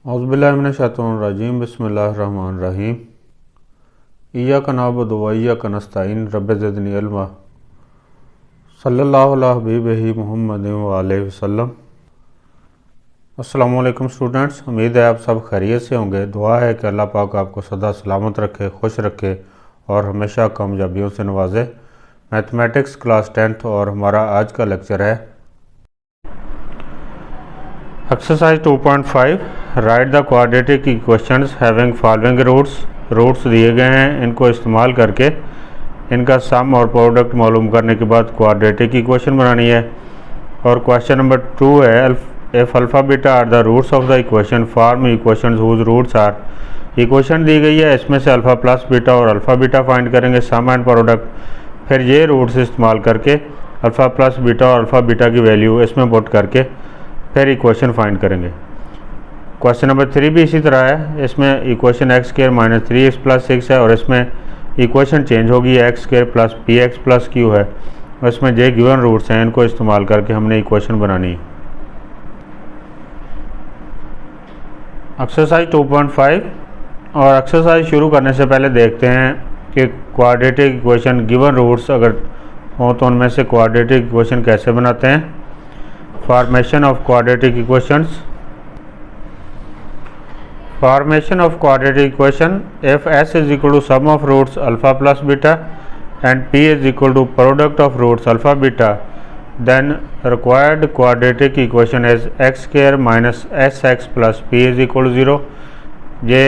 औज़ुबिल्लाहिमिनश्शैतानिर्रजीम बिस्मिल्लाहिर्रहमानिर्रहीम इय्याका नअबुदु व इय्याका नस्तईन रब्बि ज़िदनी इल्मा सल्लल्लाहु अला हबीबिही मुहम्मदिन व आलिहि वसल्लम। अस्सलामु अलैकुम स्टूडेंट्स, उम्मीद है आप सब खैरियत से होंगे। दुआ है कि अल्लाह पाक आपको सदा सलामत रखे, खुश रखे और हमेशा कामयाबियों से नवाजे। मैथमेटिक्स क्लास 10th और हमारा आज का लेक्चर है exercise 2.5। Write the quadratic equations having following roots दिए गए हैं, इनको इस्तेमाल करके इनका सम और प्रोडक्ट मालूम करने के बाद क्वाड्रेटिक इक्वेशन बनानी है। और क्वेश्चन नंबर 2 है, if alpha beta are the roots of the equation form equations whose roots are. Equation दी गई है, इसमें से अल्फ़ा प्लस बीटा और अल्फ़ा बीटा फाइंड करेंगे, सम एंड प्रोडक्ट। फिर ये रूट्स इस्तेमाल करके अल्फ़ा प्लस बीटा और अल्फ़ा बीटा की वैल्यू इसमें पुट करके फिर इक्वेशन फाइंड करेंगे। क्वेश्चन नंबर 3 भी इसी तरह है, इसमें equation x square minus 3x plus 6 है और इसमें इक्वेशन चेंज होगी, x square plus p x plus Q है और इसमें जे गिवन रूट्स हैं, इनको इस्तेमाल करके हमने इक्वेशन बनानी है। एक्सरसाइज 2.5 और एक्सरसाइज शुरू करने से पहले देखते हैं कि क्वाड्रेटिक इक्वेशन गिवन रूट्स अगर हों तो उनमें से क्वाड्रेटिक इक्वेशन कैसे बनाते हैं। Formation of quadratic equations. Formation of quadratic equation: if s is equal to sum of roots alpha plus beta and p is equal to product of roots alpha beta, then required quadratic equation is x square minus sx plus p is equal to 0। ये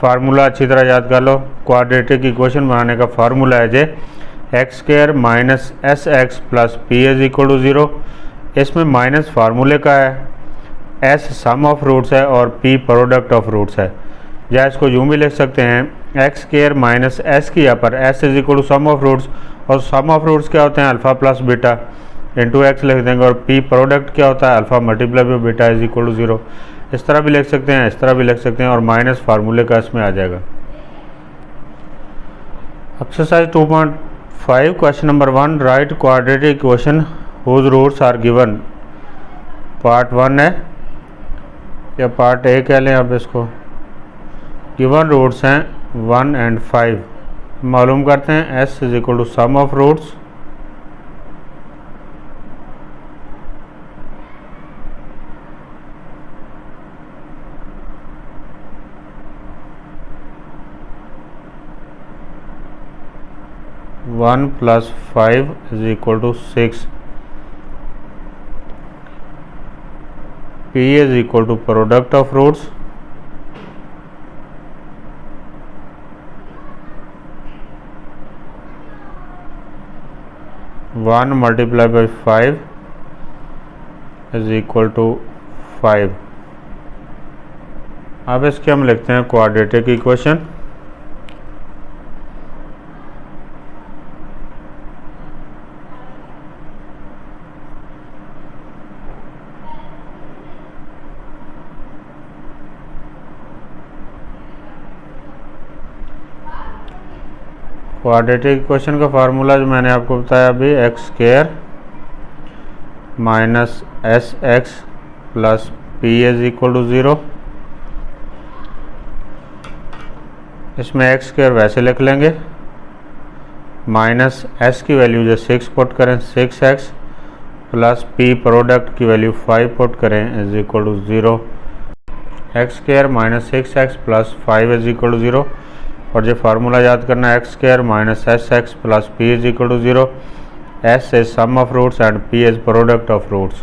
formula अच्छी तरह याद कर लो। Quadratic equation बनाने का formula है जे x square minus S x plus P is equal to 0। इसमें माइनस फार्मूले का है, एस सम ऑफ रूट्स है और पी प्रोडक्ट ऑफ रूट्स है। या इसको यूँ भी लिख सकते हैं, एक्स स्क्वायर माइनस एस की यहाँ पर S is equal to sum of roots, और सम ऑफ रूट्स क्या होते हैं alpha plus beta into x लिख देंगे, और पी प्रोडक्ट क्या होता है alpha multiply by beta is equal to 0। इस तरह भी लिख सकते हैं, इस तरह भी लिख सकते हैं, और माइनस फार्मूले का इसमें आ जाएगा। Exercise 2.5 question number 1, write quadratic equation whose roots are given. Part 1 है या पार्ट ए कह लें आप इसको। गिवन रूट्स हैं 1 and 5। मालूम करते हैं s is equal to sum of roots one plus 5 is equal to 6। P is equal to product of roots one multiply by 5 is equal to 5। अब इसके हम लिखते हैं क्वाड्रेटिक इक्वेशन। क्वाड्रेटिक इक्वेशन का फार्मूला जो मैंने आपको बताया अभी, x square minus S x plus P is equal to 0। इसमें एक्स स्क्वायर वैसे लिख लेंगे, माइनस एस की वैल्यू जो 6 पुट करें 6x प्लस पी प्रोडक्ट की वैल्यू 5 पुट करें is equal to 0। X square minus 6x plus 5 is equal to 0। और जो फार्मूला याद करना है, x square minus S x plus P is equal to 0। S is sum of roots and P is product of roots.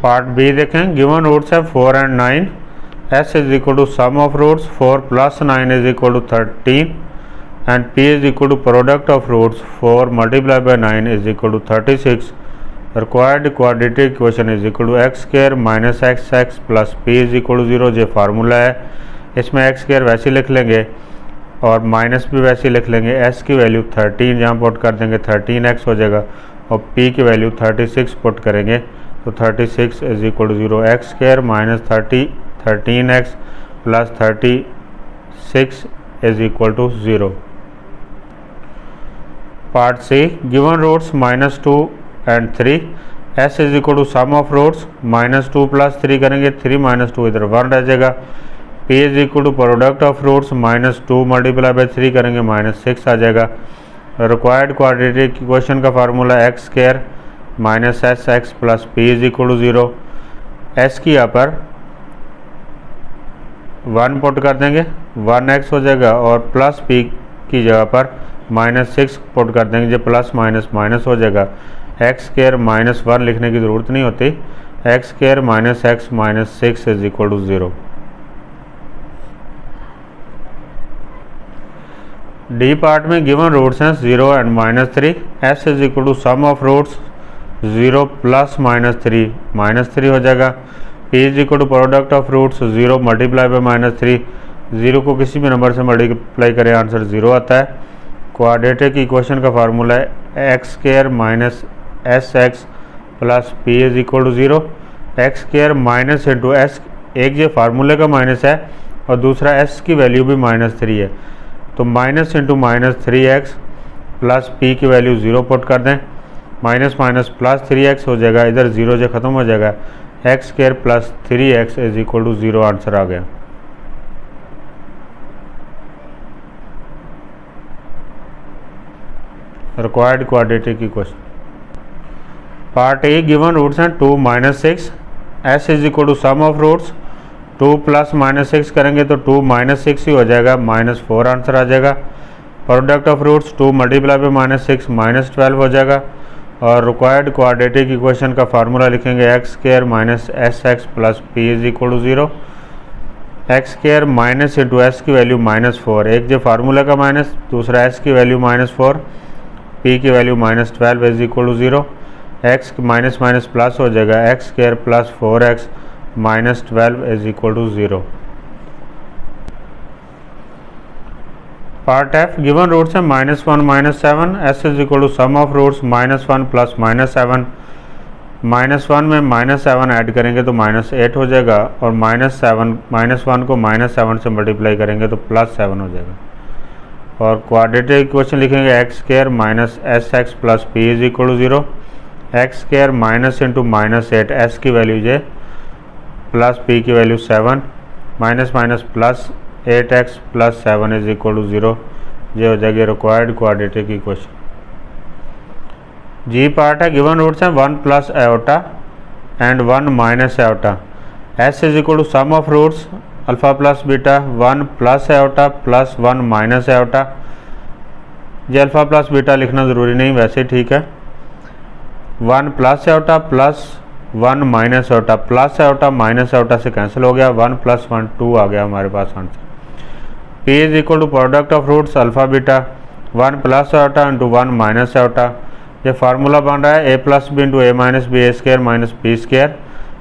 Part B देखें, given roots है 4 and 9। S is equal to sum of roots 4 plus 9 is equal to 13 and P is equal to product of roots 4 multiply by 9 is equal to 36। Required quadratic equation is equal to x square minus x x plus P is equal to 0। ये formula है, इसमें x square वैसे लिख लेंगे और minus भी वैसे लिख लेंगे। एस की वैल्यू 13 जहाँ पुट कर देंगे 13x हो जाएगा, और पी की वैल्यू 36 पुट करेंगे तो 36 is equal to 0। X square minus 13x plus 36 is equal to 0। Part C, given roots -2 and 3 S is equal to sum of roots -2 + 3 करेंगे, 3 - 2 इधर 1 रह जाएगा। P is equal to product of roots -2 × 3 करेंगे -6 आ जाएगा। Required quadratic equation का formula x² - sx + p is equal to 0। S की यहाँ पर 1 पुट कर देंगे, 1x हो जाएगा, और प्लस p की जगह पर -6 पुट कर देंगे, जो प्लस माइनस माइनस हो जाएगा। x² - 1 लिखने की ज़रूरत नहीं होती, x² - x - 6 is equal to 0। D part में गिवन रूट्स हैं 0 and -3। S is equal to sum of roots 0 + -3 -3 हो जाएगा। P is equal to product of roots 0 × -3, 0 को किसी भी नंबर से मल्टीप्लाई करें आंसर 0 आता है। क्वाड्रेटिक इक्वेशन का फार्मूला है x² - sx + p is equal to 0। x² minus into s, एक ये फार्मूले का माइनस है और दूसरा s की वैल्यू भी -3 है, तो माइनस इंटू -3x + p की वैल्यू 0 पुट कर दें, माइनस माइनस प्लस 3x हो जाएगा, इधर 0 से ख़त्म हो जाएगा। x² + 3x is equal to 0 answer आ गया। Required quadratic equation part A given roots हैं 2 - 6। S is equal to sum of roots 2 + -6 करेंगे तो 2 - 6 ही हो जाएगा, -4 आंसर आ जाएगा। प्रोडक्ट ऑफ रूट्स 2 × -6 -12 हो जाएगा। और रिक्वायर्ड क्वाड्रेटिक इक्वेशन का फार्मूला लिखेंगे x² - sx + p is equal to 0। x² minus into S की वैल्यू -4, एक जो फार्मूला का माइनस, दूसरा s की वैल्यू -4, p की value -12 is equal to 0। x minus minus plus हो जाएगा, x² + 4x -12 is equal to 0। Part F given roots है -1 - 7। S is equal to sum of roots -1 + -7। -1 में -7 ऐड करेंगे तो -8 हो जाएगा, और -1 को -7 से मल्टीप्लाई करेंगे तो +7 हो जाएगा। और क्वाड्रेटिक इक्वेशन लिखेंगे x² - sx + p is equal to 0। x² minus into -8, s की वैल्यू जे प्लस p की value 7, minus minus plus 8x + 7 is equal to 0। ये हो जाएगी required quadratic equation. G part है गिवन रूट्स हैं 1 + iota and 1 - iota. S is equal to sum of roots alpha + beta 1 + iota + 1 - iota. ये alpha + beta लिखना ज़रूरी नहीं, वैसे ठीक है। 1 + iota + 1 - iota, plus iota minus iota से कैंसिल हो गया, 1 + 1 2 आ गया हमारे पास answer. P is equal to product of roots alpha beta 1 + iota into 1 - iota. ये फार्मूला बन रहा है a + b into a - b a² - p²।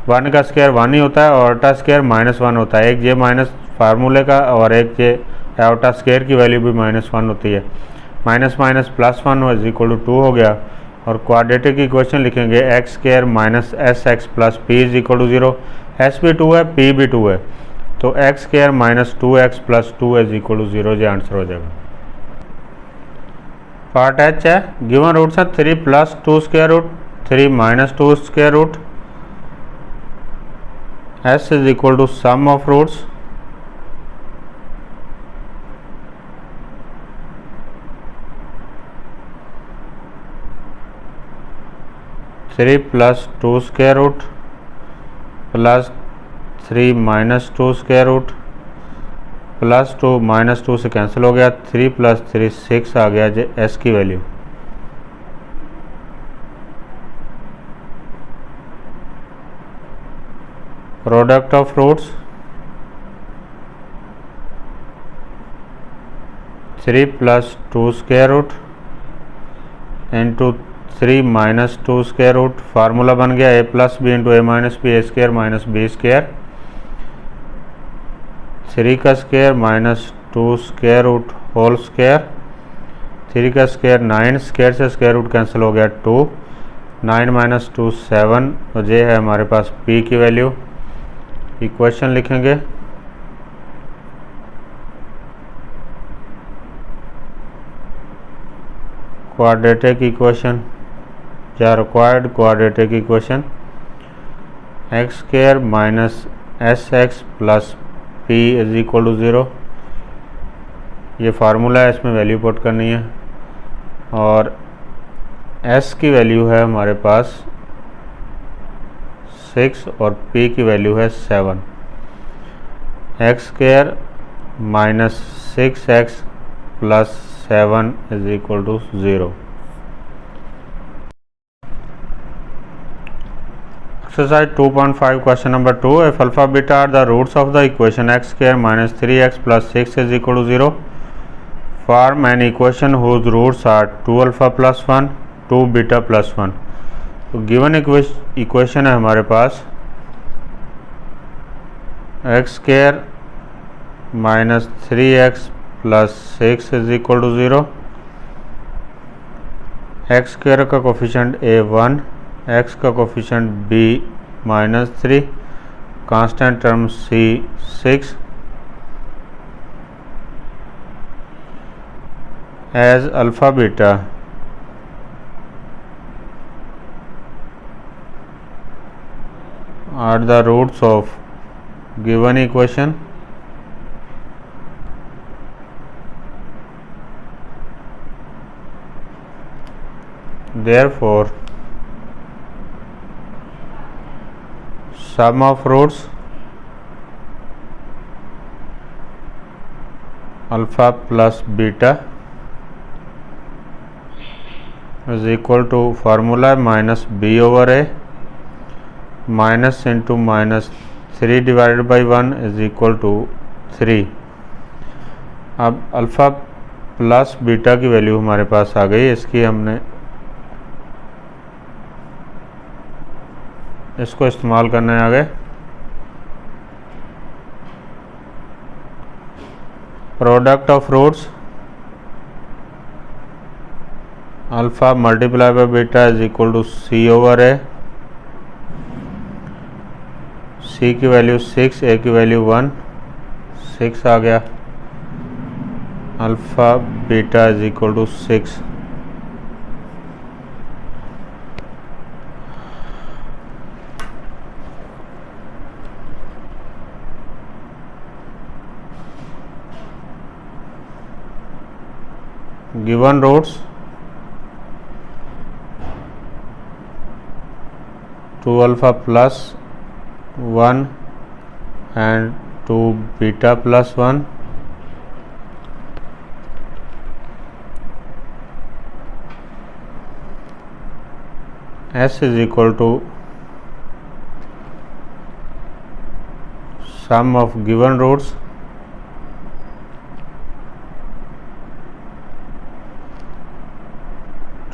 1 का स्क्वायर 1 ही होता है और आयोटा स्क्वायर -1 होता है, एक ये माइनस फार्मूले का और एक ये आयोटा स्क्वायर की वैल्यू भी -1 होती है। Minus minus +1 is equal to 2 हो गया। और क्वाड्रेटिक इक्वेशन लिखेंगे x² - sx + p is equal to 0। s भी 2 है, p भी 2 है, तो x² - 2x + 2 is equal to 0, ये आंसर हो जाएगा। पार्ट एच है गिवन रूट्स है 3 + 2 square root, 3 - 2 square root. s is equal to sum of roots 3 + 2 square root plus 3 - 2 square root plus 2 - 2 से कैंसिल हो गया, 3 + 3 6 आ गया जो s की value. Product of roots 3 + 2 square root into 3 - 2 square root. Formula बन गया a + b into a - b a² - b²। 3 का square -2 square root whole square, 3 का स्क्वायर 9, स्क्वायर से स्क्वायर रूट कैंसिल हो गया 2, 9 - 2 7, और ये है हमारे पास p की वैल्यू। इक्वेशन लिखेंगे quadratic equation the required quadratic equation x square minus sx plus p is equal to 0। ये फार्मूला है, इसमें वैल्यू पुट करनी है और s की वैल्यू है हमारे पास 6 और p की वैल्यू है 7। X square minus 6x plus 7 is equal to 0। Exercise 2.5 question number 2, if alpha beta are the roots of the equation x square minus 3x plus 6 is equal to 0, form an equation whose roots are 2 alpha plus 1, 2 beta plus 1। तो given equation है हमारे पास x square minus 3x plus 6 is equal to 0। X square का coefficient a1, x का coefficient b minus 3, constant term c 6। As alpha beta are the roots of given equation, therefore sum of roots alpha plus beta is equal to formula minus b over a, minus into minus 3 divided by 1 is equal to 3। अब alpha plus beta की value हमारे पास आ गई, इसकी हमने इसको इस्तेमाल करने आ गए। Product of roots alpha multiply by beta is equal to C over ए। सी की वैल्यू 6, ए की वैल्यू 1, 6 आ गया। Alpha beta is equal to 6। Given roots 2 alpha plus 1 and 2 beta plus 1। S is equal to sum of given roots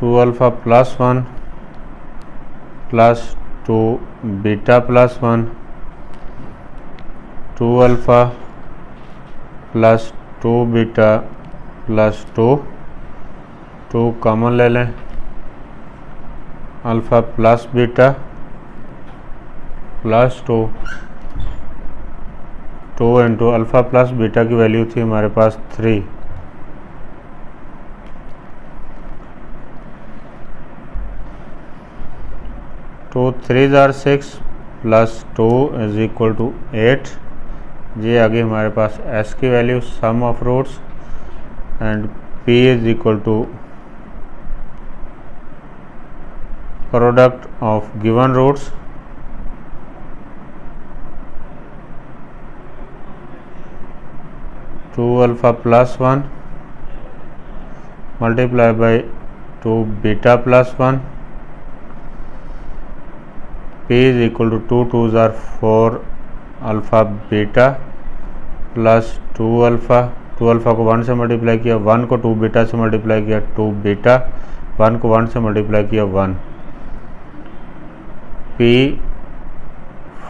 two alpha plus 1 plus 2 beta plus 1, 2 alpha plus 2 beta plus 2, 2 common ले लें। Alpha plus beta plus 2, 2 into alpha plus beta की value थी हमारे पास 3। तो 3 जार 6 plus 2 is equal to 8। ये आगे हमारे पास s की value sum of roots and p is equal to product of given roots to alpha plus 1 multiply by 2 beta plus 1। p is equal to 2 2s are 4 alpha beta plus 2 alpha, 2 alpha को 1 से multiply किया, 1 को 2 beta से multiply किया 2 beta, 1 को 1 से multiply किया 1। p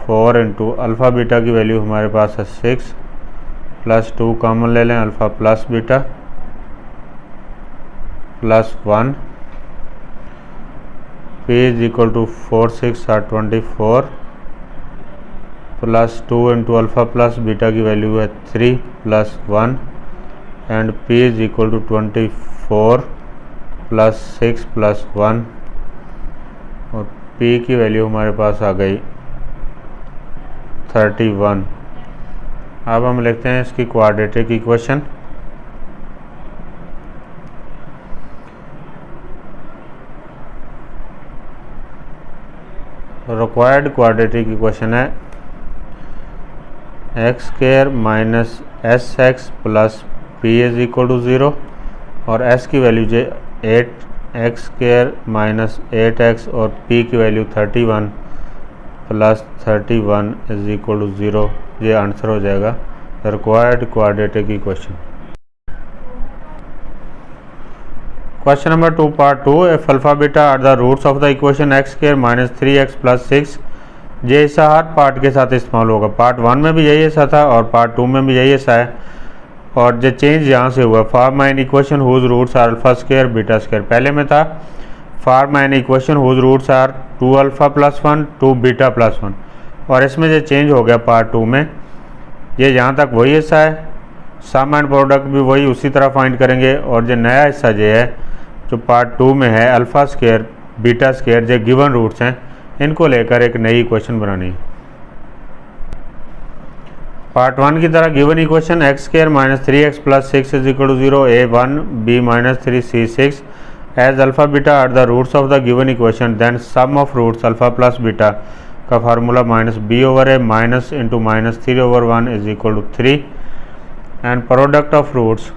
4 into alpha beta की वैल्यू हमारे पास है 6 प्लस 2 कॉमन ले लें, alpha plus beta plus 1। p is equal to 4 6 are 24 plus 2 into alpha plus beta की वैल्यू है 3 plus 1 and p is equal to 24 plus 6 plus 1 P की value हमारे पास आ गई 31। अब हम लिखते हैं इसकी quadratic equation. Required quadratic equation है x square minus S x plus P is equal to 0 और एस की वैल्यू जो 8x स्क्वायर माइनस 8x और p की value 31 plus 31 is equal to 0। ये आंसर हो जाएगा required quadratic equation. Question number 2 part 2 if alpha beta are the roots of the equation x square minus 3x plus 6। ये हिस्सा हर part के साथ इस्तेमाल होगा। पार्ट 1 में भी यही हिस्सा था और पार्ट 2 में भी यही हिस्सा है और जो चेंज यहाँ से हुआ form an equation whose roots are alpha square beta square. पहले में था form an equation whose roots are 2 alpha plus 1 2 beta plus 1 और इसमें जो चेंज हो गया पार्ट 2 में ये यहाँ तक वही हिस्सा है, सम एंड प्रोडक्ट भी वही उसी तरह फाइंड करेंगे और जो नया हिस्सा जो है जो पार्ट 2 में है अल्फा स्क्वायर बीटा स्क्वायर जो गिवन रूट्स हैं इनको लेकर एक नई इक्वेशन बनानी है। पार्ट 1 की तरह given equation x square minus 3x plus 6 is equal to 0 a1 b minus 3 c6 as alpha beta are the roots of the given equation then sum of roots alpha plus beta का formula minus b over a minus into minus 3 over 1 is equal to 3 and product of roots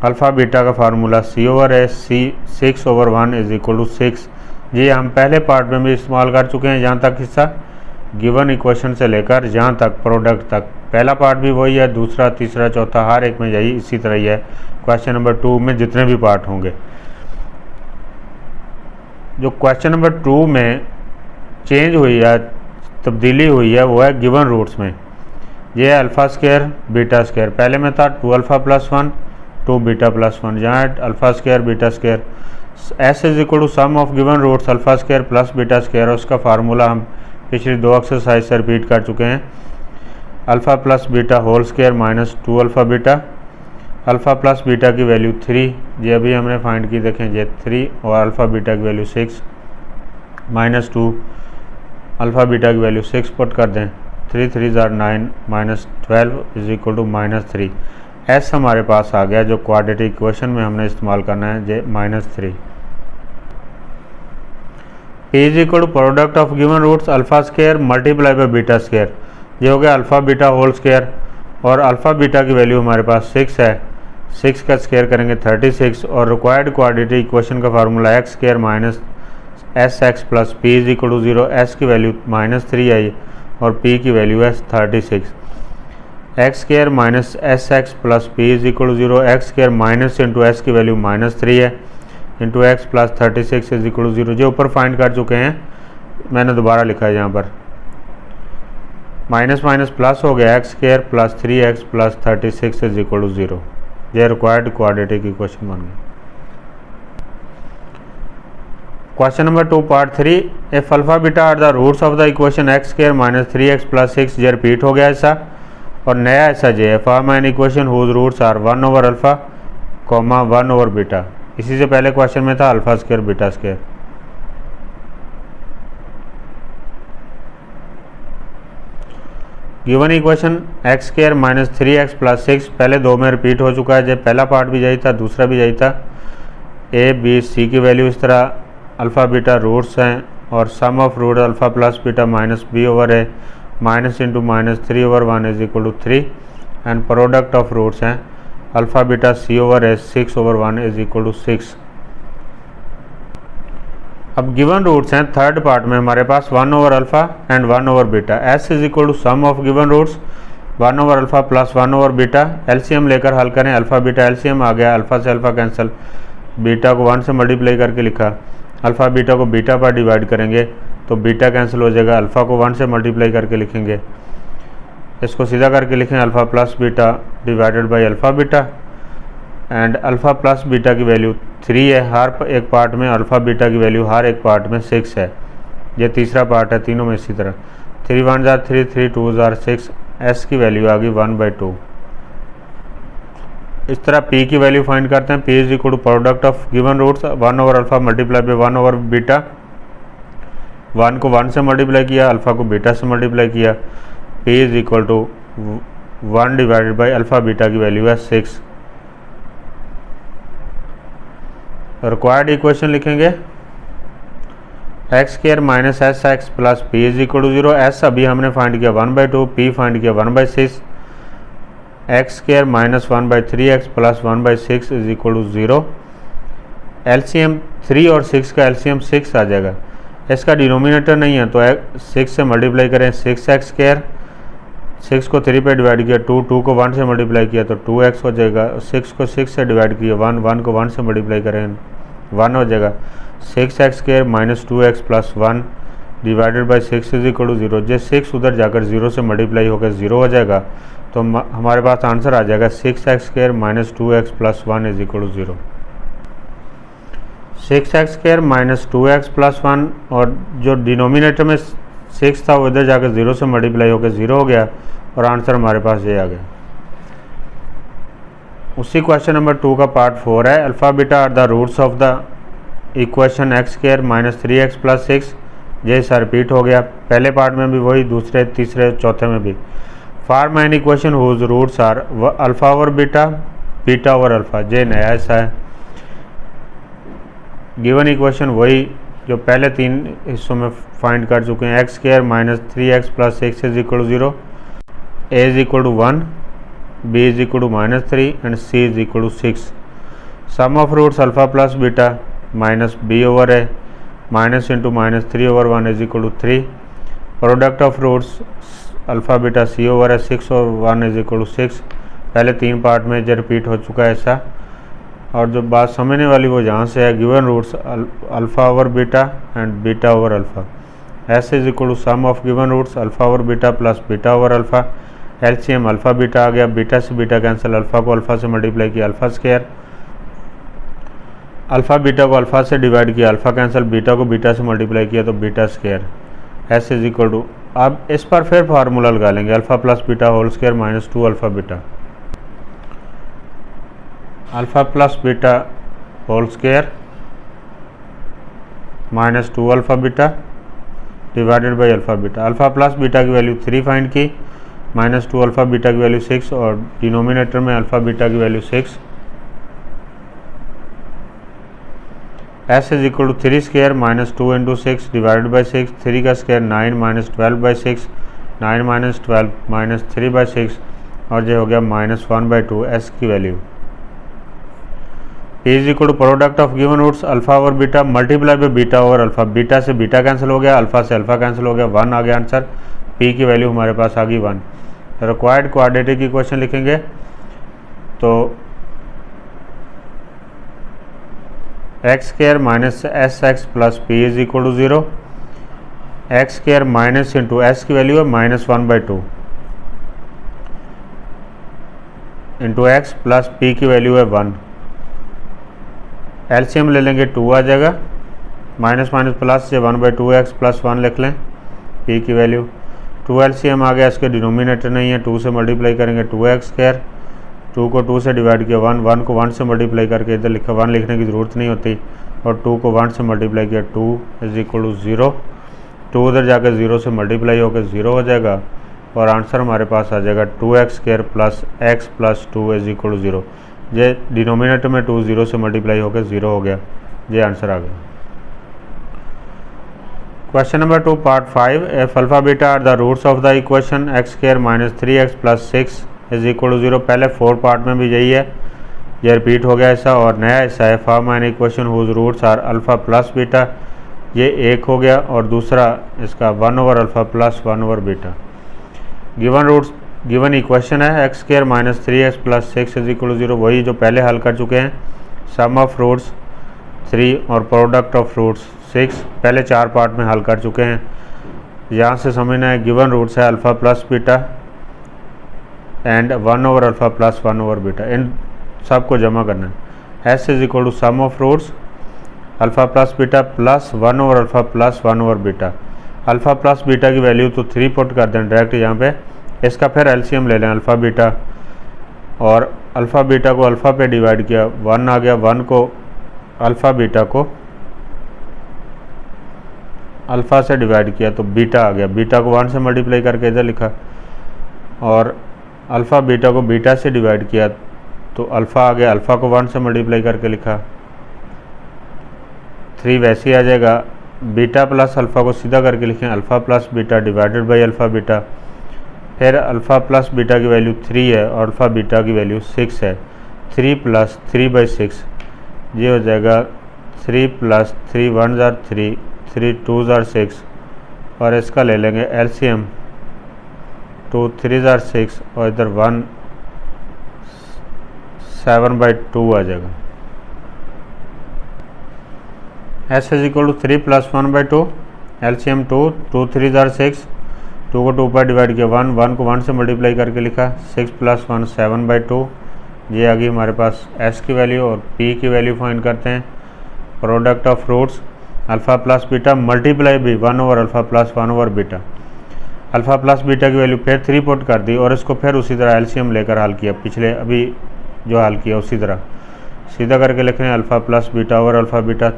alpha beta का formula c over a c 6 over 1 is equal to 6। ये हम पहले part में भी इस्तेमाल कर चुके हैं। यहाँ तक हिस्सा गिवन इक्वेशन से लेकर यहाँ तक प्रोडक्ट तक पहला पार्ट भी वही है, दूसरा तीसरा चौथा हर एक में यही इसी तरह ही है। क्वेश्चन नंबर 2 में जितने भी पार्ट होंगे, जो क्वेश्चन नंबर 2 में चेंज हुई है तब्दीली हुई है वो है गिवन रूट्स में। ये है अल्फ़ा स्क्वायर बीटा स्क्वायर। पहले में था 2 अल्फ़ा प्लस 1 2 बीटा प्लस 1, जहाँ alpha square beta square S is equal to sum of given roots alpha square plus beta square. उसका फार्मूला हम पिछली 2 एक्सरसाइज से रिपीट कर चुके हैं। Alpha plus beta whole square minus 2 alpha beta. Alpha plus beta की value 3 ये अभी हमने फाइंड की, देखें ये 3 और अल्फ़ा बीटा की वैल्यू 6 माइनस 2 अल्फ़ा बीटा की वैल्यू 6 पुट कर दें 3 3 ज़ार 9 minus 12 is equal to minus 3। S हमारे पास आ गया जो क्वाड्रेटिक इक्वेशन में हमने इस्तेमाल करना है जे minus 3। P is equal to product of given roots alpha square multiply by beta square. ये हो गया अल्फ़ा बीटा होल स्क्वायर और अल्फ़ा बीटा की वैल्यू हमारे पास 6 है, 6 का स्क्वायर करेंगे 36 और रिक्वायर्ड क्वाड्रेटिक इक्वेशन का formula x square minus S x plus P is equal to 0। S की वैल्यू माइनस 3 आई और पी की वैल्यू है 36। X square minus S x plus P is equal to 0। X square minus into S की value minus 3 है into x plus 36 is equal to 0। जो ऊपर find कर चुके हैं मैंने दोबारा लिखा है यहाँ पर माइनस माइनस प्लस हो गया x square plus 3x plus 36 is equal to 0। यह रिक्वायर्ड क्वाड्रेटिक इक्वेशन बन गई। Question number 2 part 3 if alpha beta are the roots of the equation x square minus 3x plus 6। ये repeat हो गया ऐसा और नया ऐसा जो है form an equation whose roots are 1 over alpha comma 1 over beta. इसी से पहले क्वेश्चन में था alpha square beta square. Given equation x square minus 3x plus 6 पहले 2 में रिपीट हो चुका है। जब पहला पार्ट भी यही था दूसरा भी यही था। ए बी सी की वैल्यू इस तरह अल्फ़ा बीटा रूट्स हैं और sum of root alpha plus beta minus B over A minus into minus 3 over 1 is equal to 3 and product of roots हैं alpha beta C over A 6 over 1 is equal to 6। अब given roots हैं third part में हमारे पास 1 over alpha and 1 over beta. S is equal to sum of given roots 1 over alpha plus 1 over beta. LCM लेकर हल करें, alpha beta LCM आ गया, alpha से अल्फ़ा कैंसिल, बीटा को 1 से मल्टीप्लाई करके लिखा, अल्फ़ा बीटा को बीटा पर डिवाइड करेंगे तो बीटा कैंसिल हो जाएगा, अल्फ़ा को 1 से मल्टीप्लाई करके लिखेंगे, इसको सीधा करके लिखें alpha plus beta divided by alpha beta and alpha plus beta की वैल्यू 3 है हर एक पार्ट में, अल्फ़ा बीटा की वैल्यू हर एक पार्ट में 6 है। ये तीसरा पार्ट है, तीनों में इसी तरह 3 1 जार 3 3 2 जार 6। एस की वैल्यू आ गई 1/2। इस तरह पी की वैल्यू फाइंड करते हैं। P is equal to product of given roots 1 over alpha multiply by 1 over beta 1 को 1 से मल्टीप्लाई किया, अल्फ़ा को बीटा से मल्टीप्लाई किया, p is equal to 1 divided by alpha beta की वैल्यू है 6। रिक्वायर्ड इक्वेशन लिखेंगे x square minus S x plus P is equal to 0। S अभी हमने फाइंड किया 1/2, पी फाइंड किया 1/6। X square minus 1/3x plus 1/6 is equal to 0। LCM 3 और 6 का LCM 6 आ जाएगा। इसका डिनोमिनेटर नहीं है तो 6 से मल्टीप्लाई करें 6x स्क्वायर, 6 को 3 पे डिवाइड किया 2, 2 को 1 से मल्टीप्लाई किया तो 2x हो जाएगा। 6 को 6 से डिवाइड किया 1, 1 को 1 से मल्टीप्लाई करें 1 हो जाएगा। 6x square minus 2x plus 1 divided by 6 is equal to 0। जो 6 उधर जाकर 0 से मल्टीप्लाई होकर 0 हो जाएगा तो हमारे पास आंसर आ जाएगा 6x square minus 2x plus 1 is equal to 0। 6x square minus 2x plus 1 और जो डिनोमिनेटर में 6 था वो इधर जाकर 0 से मल्टीप्लाई होकर 0 हो गया और आंसर हमारे पास ये आ गया। उसी क्वेश्चन नंबर 2 का पार्ट 4 है। Alpha beta are the roots of the equation x square minus 3x plus 6। ये ऐसा रिपीट हो गया, पहले पार्ट में भी वही, दूसरे तीसरे चौथे में भी। Form an equation whose roots are alpha over beta, beta over alpha. ये नया ऐसा है। गिवन इक्वेशन वही जो पहले 3 हिस्सों में फाइंड कर चुके हैं। X square minus 3x plus 6 is equal to 0, a is equal to 1, b is equal to minus 3 and c is equal to 6। Sum of roots alpha plus beta minus B over A minus into minus 3 over 1 is equal to 3। Product of roots alpha beta C over है 6 और 1 is equal to 6। पहले 3 part में जो repeat हो चुका है ऐसा। और जो बात समझने वाली वो यहाँ से है, given roots alpha over beta and beta over alpha. S is equal to sum of given roots alpha over beta plus beta over alpha. LCM alpha beta आ गया, बीटा से बीटा कैंसिल, अल्फ़ा को alpha से multiply किया alpha square, alpha beta को alpha से divide किया alpha cancel, beta को बीटा से मल्टीप्लाई किया तो beta square. S is equal to, अब इस पर फिर फार्मूला लगा लेंगे alpha plus beta whole square minus 2 alpha beta. Alpha plus beta whole square minus 2 alpha beta divided by alpha beta. Alpha plus beta की value 3 find की, minus 2 alpha beta की value 6 और डिनोमिनेटर में alpha beta की value 6। S is equal to 3 square minus 2 into 6 divided by 6। 3 का square 9 minus 12 by 6, 9 minus 12 minus 3 by 6 और ये हो गया माइनस 1/2 एस की value. P is equal to product of given roots alpha over beta multiply by beta over alpha. Beta से beta cancel हो गया, alpha से अल्फ़ा कैंसिल हो गया, 1 आ गया आंसर। P की वैल्यू हमारे पास आ गई 1। रिक्वायर्ड क्वाड्रेटिक इक्वेशन लिखेंगे तो x square minus S x plus P is equal to 0। X square minus into S की वैल्यू है minus 1/2 into x plus p की वैल्यू है 1। एलसीएम ले लेंगे 2 आ जाएगा, माइनस माइनस प्लस से 1/2x प्लस 1 लिख लें p की वैल्यू। 2 एलसीएम आ गया, इसके डिनोमिनेटर नहीं है, 2 से मल्टीप्लाई करेंगे 2x स्क्वायर, 2 को 2 से डिवाइड किया 1, 1 को 1 से मल्टीप्लाई करके इधर लिखा 1 लिखने की ज़रूरत नहीं होती और 2 को 1 से मल्टीप्लाई किया 2 इज इक्वल टू 0। 2 उधर जाकर 0 से मल्टीप्लाई होकर 0 हो जाएगा और आंसर हमारे पास आ जाएगा 2x square plus x plus 2 is equal to 0। ये डिनोमिनेटर में 2 0 से मल्टीप्लाई होकर 0 हो गया, ये आंसर आ गया। Question number 2 part 5। If alpha beta are the roots of the equation x square minus 3x plus 6 is equal to 0। पहले 4 पार्ट में भी यही है, ये रिपीट हो गया ऐसा और नया ऐसा है। Form an equation whose roots are alpha plus beta, ये एक हो गया और दूसरा इसका 1 over alpha plus 1 over beta. Given roots given equation है x square minus 3x plus 6 is equal to 0, वही जो पहले हल कर चुके हैं। सम ऑफ रूट्स 3 और प्रोडक्ट ऑफ रूट्स 6 पहले 4 पार्ट में हल कर चुके हैं। यहाँ से समझना है गिवन रूट्स है alpha plus beta and 1 over alpha plus 1 over beta, इन सब को जमा करना है। S is equal to sum of roots alpha plus beta plus 1 over alpha plus 1 over beta. Alpha plus beta की वैल्यू तो 3 put कर दें डायरेक्ट यहाँ पे, इसका फिर एलसीएम ले लें अल्फ़ा बीटा और अल्फ़ा बीटा को अल्फ़ा पे डिवाइड किया 1 आ गया, 1 को अल्फ़ा बीटा को अल्फ़ा से डिवाइड किया तो बीटा आ गया, बीटा को 1 से मल्टीप्लाई करके इधर लिखा, और अल्फ़ा बीटा को बीटा से डिवाइड किया तो अल्फ़ा आ गया, अल्फ़ा को 1 से मल्टीप्लाई करके लिखा। 3 वैसे ही आ जाएगा, बीटा प्लस अल्फ़ा को सीधा करके लिखें alpha plus beta divided by alpha beta, फिर अल्फ़ा प्लस बीटा की वैल्यू 3 है और अल्फ़ा बीटा की वैल्यू 6 है। 3 प्लस 3/6 ये हो जाएगा 3 प्लस 3 1 जार 3, 3 2 जार 6, और इसका ले लेंगे एलसीएम 2 3 जार 6 और इधर 1 7/2 आ जाएगा। S is equal to 3 plus 1/2, LCM 2 2 3 जार 6, 2 को 2 पर डिवाइड किया 1, 1 को 1 से मल्टीप्लाई करके लिखा, 6 प्लस 1 7/2, ये आ गई हमारे पास एस की वैल्यू। और पी की वैल्यू फाइंड करते हैं, product of roots alpha plus beta multiply भी 1 over alpha plus 1 over beta. Alpha plus beta की वैल्यू फिर 3 पुट कर दी और इसको फिर उसी तरह एलसीएम लेकर हल किया, पिछले अभी जो हल किया उसी तरह सीधा करके लिख रहे हैं alpha plus beta over alpha beta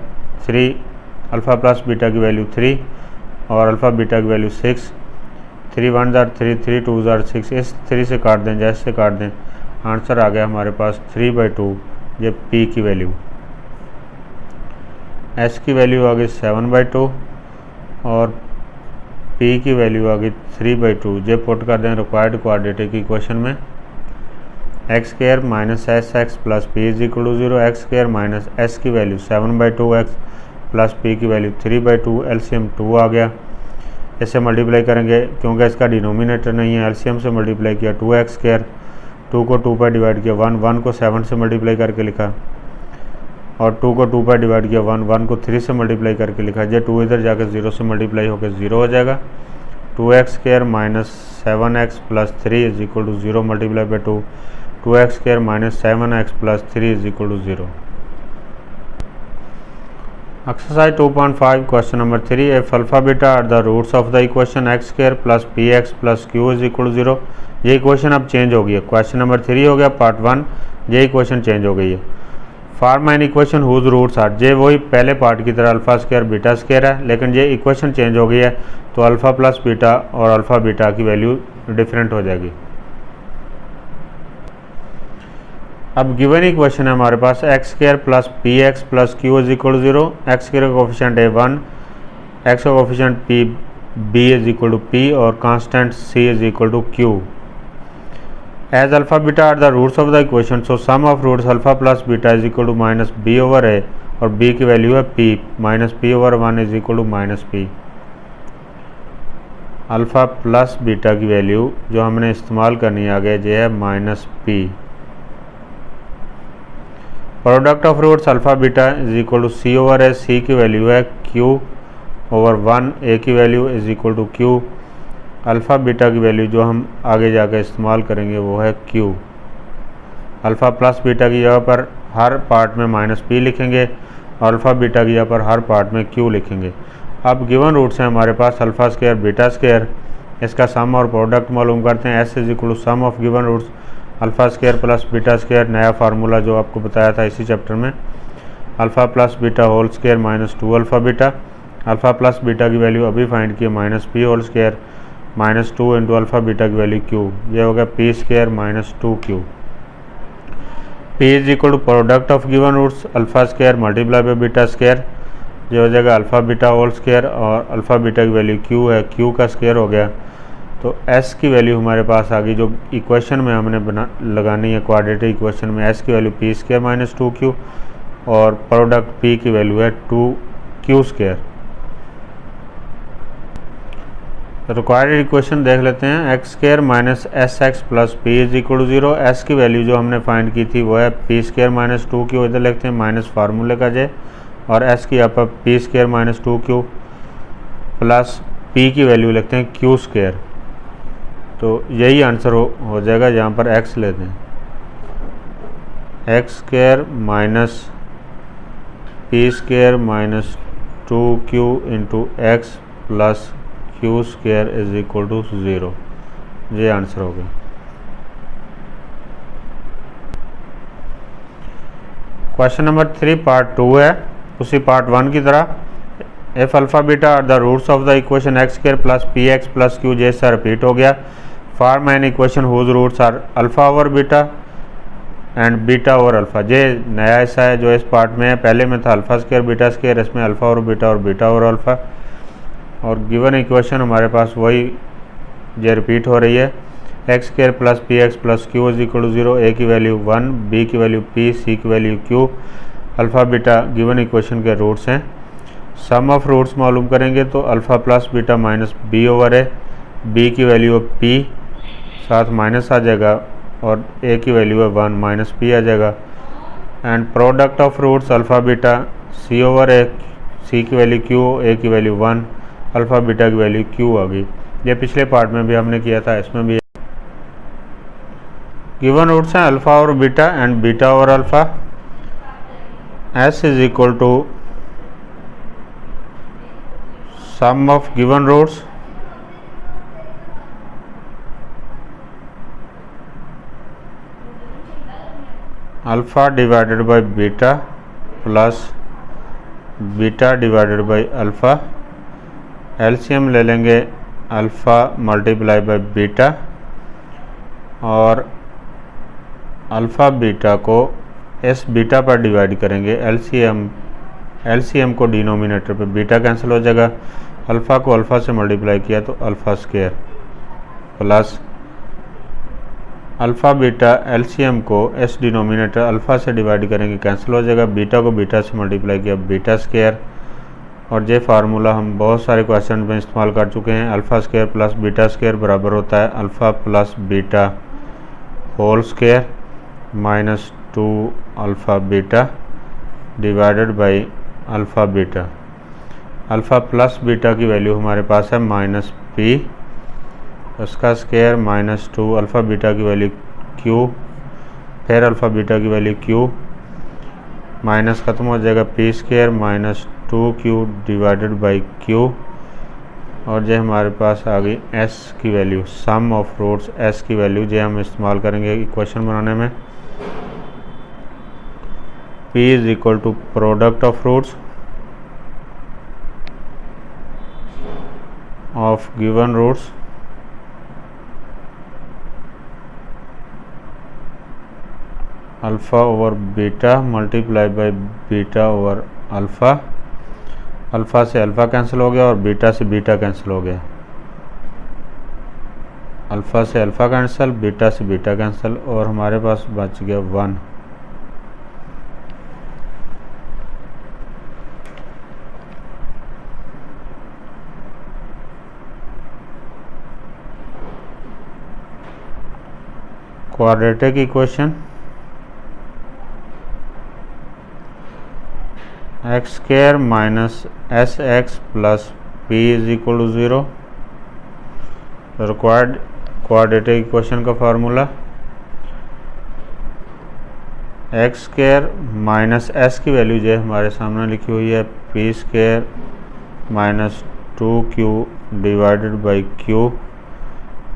3, alpha plus beta की वैल्यू 3 और अल्फ़ा बीटा की वैल्यू 6, 3 1 जार 3, 3 2 जार 6, इस 3 से काट दें, जैसे काट दें आंसर आ गया हमारे पास 3/2, ये पी की वैल्यू। एस की वैल्यू आ गई 7/2 और पी की वैल्यू आ गई 3/2, ये पुट कर दें रिक्वायर्ड क्वाड्रेटिक इक्वेशन में। X square minus S x plus P is equal to 0, x square minus s की वैल्यू 7/2x प्लस पी की वैल्यू 3/2, एलसीएम 2 आ गया। इसे मल्टीप्लाई करेंगे क्योंकि इसका डिनोमिनेटर नहीं है, एलसीएम से मल्टीप्लाई किया 2x स्क्वायर, 2 को 2 पर डिवाइड किया 1, 1 को 7 से मल्टीप्लाई करके लिखा, और 2 को 2 पर डिवाइड किया 1, 1 को 3 से मल्टीप्लाई करके लिखा, ये 2 इधर जाकर 0 से मल्टीप्लाई होकर 0 हो जाएगा। 2x square minus 7x plus 3 is equal to 0 multiply by 2, 2x square minus 7x plus 3 is equal to 0। Exercise 2.5 question number 3, if alpha beta are the roots of the equation x square plus p x plus q is equal to 0। ये equation अब change हो गई है, question number 3 हो गया part 1, ये equation change हो गई है। Form an equation whose roots are, ये वही पहले पार्ट की तरह अल्फा स्क्वायर बीटा स्क्वायर है, लेकिन ये इक्वेशन चेंज हो गई है तो अल्फा प्लस बीटा और अल्फा बीटा की वैल्यू डिफरेंट हो जाएगी। अब गिवन इक्वेशन है हमारे पास x square plus p x plus q is equal to 0, x square का कोफिशिएंट है 1, एक्स का coefficient p b is equal to p और constant c is equal to q. As alpha beta are the roots of the equation, so sum of roots alpha plus beta is equal to minus B over a, और b की value है p, minus p over 1 is equal to minus p. Alpha plus beta की value जो हमने इस्तेमाल करनी आगे ये है minus p. Product of roots alpha beta is equal to C over ए, सी की वैल्यू है क्यू ओवर 1, ए की value is equal to q. Alpha beta की वैल्यू जो हम आगे जाकर इस्तेमाल करेंगे वो है क्यू। अल्फ़ा प्लस बीटा की जगह पर हर पार्ट में माइनस पी लिखेंगे और अल्फ़ा बीटा की जगह पर हर पार्ट में क्यू लिखेंगे। अब गिवन रूट्स हैं हमारे पास अल्फ़ा स्क्वायर बीटा स्क्वायर, इसका सम और प्रोडक्ट मालूम करते हैं। S is equal to sum of given roots alpha square plus beta square, नया फार्मूला जो आपको बताया था इसी चैप्टर में, alpha plus beta whole square minus 2 alpha beta. Alpha plus beta की वैल्यू अभी फाइंड किए minus p whole square minus 2 into alpha beta की वैल्यू क्यू, ये हो गया P square minus 2 p is equal to product of given roots alpha square multiply by beta square, ये हो जाएगा अल्फ़ा बीटा होल स्क्वायर और alpha beta की value q है, क्यू का स्क्वायर हो गया। तो एस की वैल्यू हमारे पास आ गई जो इक्वेशन में हमने लगानी है क्वाड्रेटिक इक्वेशन में, एस की value P square minus 2q और प्रोडक्ट पी की वैल्यू है 2q स्क्वायर। रिक्वायर्ड इक्वेशन देख लेते हैं, x square minus S x plus P is equal to 0। S की वैल्यू जो हमने फाइंड की थी वो है पी स्क्वायर माइनस 2q, इधर लिखते हैं माइनस फार्मूले का जे, और एस की यहाँ पर P square minus 2q plus p की वैल्यू लिखते हैं क्यू स्क्वायर। तो यही आंसर हो जाएगा, यहाँ पर एक्स लेते हैं, x square minus p square minus 2q into x plus q square is equal to 0, ये आंसर हो गया। क्वेश्चन नंबर 3 पार्ट 2 है, उसी पार्ट 1 की तरह if alpha beta are the roots of the equation x square plus p x plus q जैसा repeat हो गया। Form an equation whose roots are alpha over beta and beta over alpha. ये नया हिस्सा है जो इस पार्ट में है, पहले में था अल्फ़ा स्क्वायर बीटा स्क्वायर, इसमें अल्फ़ा और बीटा ओवर अल्फ़ा। और गिवन इक्वेशन हमारे पास वही ये रिपीट हो रही है, x square plus p x plus q is equal to 0, ए की वैल्यू 1, बी की वैल्यू p, सी की value q, alpha beta given equation के रूट्स हैं। सम ऑफ रूट्स मालूम करेंगे तो alpha plus beta minus B over है, बी की वैल्यू है p, साथ माइनस आ जाएगा, और a की वैल्यू है 1 माइनस p आ जाएगा। And product of roots alpha beta c over है, c की वैल्यू q, a की वैल्यू 1, अल्फ़ा बीटा की वैल्यू q आ गई। ये पिछले पार्ट में भी हमने किया था, इसमें भी गिवन रूट्स हैं अल्फ़ा और बीटा एंड बीटा और alpha. s is equal to sum of given roots alpha divided by beta plus beta divided by alpha. LCM ले लेंगे अल्फ़ा मल्टीप्लाई बाय बीटा, और अल्फ़ा बीटा को s beta पर divide करेंगे। LCM को denominator पे beta cancel हो जाएगा, अल्फ़ा को अल्फ़ा से मल्टीप्लाई किया तो alpha square plus alpha beta LCM को एस डिनोमिनेटर अल्फ़ा से डिवाइड करेंगे, कैंसिल हो जाएगा, बीटा को बीटा से मल्टीप्लाई किया बीटा स्क्वायर। और ये फार्मूला हम बहुत सारे क्वेश्चन में इस्तेमाल कर चुके हैं, alpha square plus beta square बराबर होता है alpha plus beta whole square minus 2 alpha beta divided by alpha beta. Alpha plus beta की वैल्यू हमारे पास है माइनस p, उसका स्क्वायर माइनस 2 अल्फ़ा बीटा की वैल्यू q, फिर अल्फ़ा बीटा की वैल्यू q, माइनस ख़त्म हो जाएगा p square minus 2q divided by q। और जो हमारे पास आ गई s की value, sum of roots s की वैल्यू जो हम इस्तेमाल करेंगे इक्वेशन बनाने में। p is equal to product of roots of given roots alpha over beta multiply by beta over alpha. Alpha से अल्फ़ा कैंसिल हो गया और बीटा से बीटा कैंसिल हो गया, अल्फ़ा से अल्फ़ा कैंसिल, बीटा से बीटा कैंसिल, और हमारे पास बच गया 1। Quadratic equation x square minus S x plus P is equal to 0। Required quadratic equation का formula x square minus s की वैल्यू जो है हमारे सामने लिखी हुई है p square minus 2q divided by q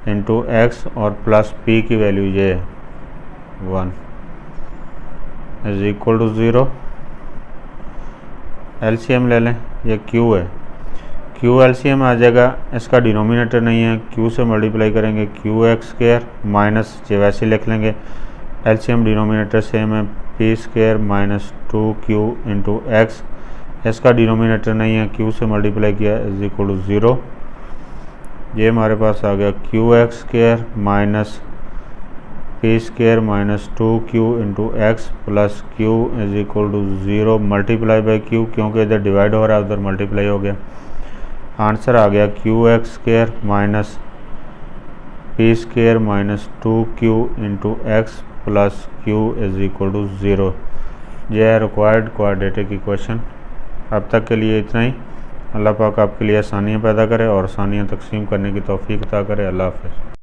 into x, और प्लस p की वैल्यू ये है 1 इज इक्वल टू 0। एलसीएम ले लें, ये q है, q एलसीएम आ जाएगा, इसका डिनोमिनेटर नहीं है, q से मल्टीप्लाई करेंगे q एक्स स्क्वायर माइनस ये वैसे लिख लेंगे, एलसीएम डिनोमिनेटर सेम है p square minus 2q into x, इसका डिनोमिनेटर नहीं है, q से मल्टीप्लाई किया इज इक्वल टू 0। ये हमारे पास आ गया q x square minus p square minus 2q into x plus q is equal to 0 multiply by q, क्योंकि इधर डिवाइड हो रहा है उधर मल्टीप्लाई हो गया। आंसर आ गया q x square minus p square minus 2q into x plus q is equal to 0। यह है रिक्वायर्ड क्वाड्रेटिक इक्वेशन। अब तक के लिए इतना ही। अल्लाह पाक आपके लिए आसानियाँ पैदा करे और आसानियाँ तकसीम करने की तौफीक अता करे। अल्लाह हाफ़िज़।